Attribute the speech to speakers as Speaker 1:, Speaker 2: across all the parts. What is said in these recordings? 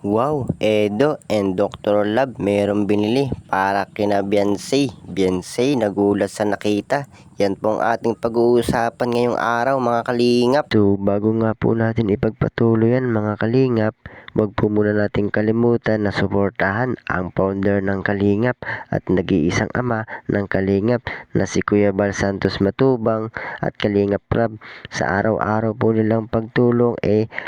Speaker 1: Wow, Edo and Dr. Love mayroong binili para kina Beyonce. Beyonce nagulat sa nakita. Yan po ang ating pag-uusapan ngayong araw mga kalingap. So bago nga po natin ipagpatuloy yan mga kalingap, wag po muna natin kalimutan na suportahan ang founder ng Kalingap at nag-iisang ama ng Kalingap na si Kuya Bal Santos Matubang at Kalingap Rab. Sa araw-araw po nilang pagtulong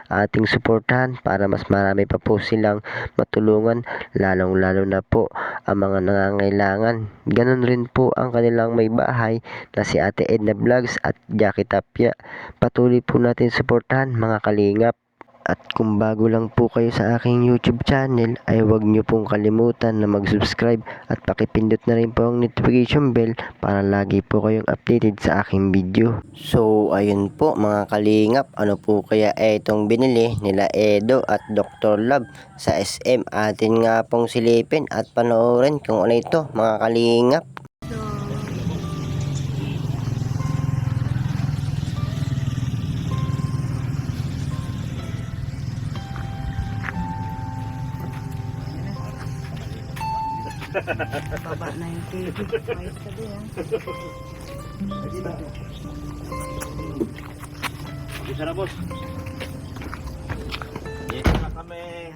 Speaker 1: ating suportahan para mas marami pa po silang matulungan, lalong-lalo na po ang mga nangangailangan. Ganon rin po ang kanilang may bahay na si Ate Edna Vlogs at Jackie Tapia. Patuloy po natin suportahan mga kalingap. At kung bago lang po kayo sa aking YouTube channel ay huwag nyo pong kalimutan na mag-subscribe at pakipindot na rin po ang notification bell para lagi po kayong updated sa aking video. So ayun po mga kalingap, ano po kaya itong binili nila Edo at Dr. Love sa SM? Atin nga pong silipin at panoorin kung ano ito mga kalingap.
Speaker 2: Baba na yung TV. Ayos ka din, ha?
Speaker 3: Bisa na, boss. Dito na kami.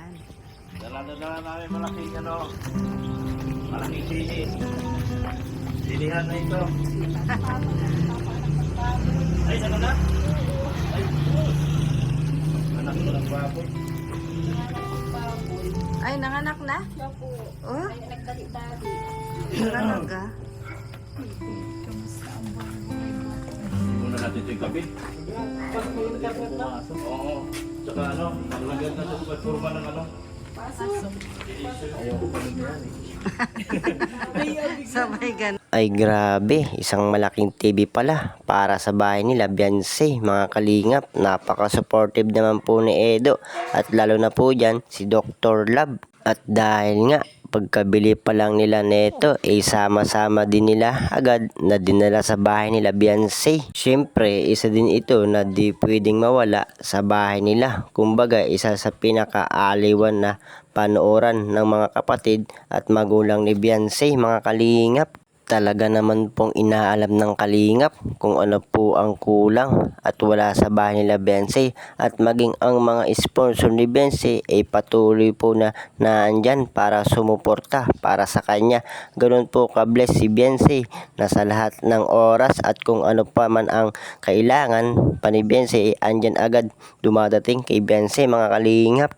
Speaker 3: Dala namin malaking sili. Silihan na ito. Ay, saka na? Ay, anak ko ng baboy.
Speaker 2: Ay, nanganak na? Oh?
Speaker 4: Ay, nagdali-dali.
Speaker 2: Talaga?
Speaker 3: Muna natin ito yung kape. Oo. Tsaka maglagyan na sa turba ng Ayaw ko pa yan
Speaker 2: Sabay ganun.
Speaker 1: Ay grabe, isang malaking TV pala para sa bahay nila Beyonce mga kalingap. Napaka-supportive naman po ni Edo at lalo na po dyan si Dr. Love. At dahil nga pagkabili pa lang nila neto sama-sama din nila agad na dinala sa bahay nila Beyonce. Siyempre isa din ito na di pwedeng mawala sa bahay nila. Kumbaga isa sa pinaka-aliwan na panooran ng mga kapatid at magulang ni Beyonce mga kalingap. Talaga naman pong inaalam ng kalingap kung ano po ang kulang at wala sa bahay nila Beyonce, at maging ang mga sponsor ni Beyonce ay patuloy po na naandyan para sumuporta para sa kanya. Ganun po ka-bless si Beyonce na sa lahat ng oras at kung ano pa man ang kailangan pa ni Beyonce ay andyan agad dumadating kay Beyonce mga kalingap.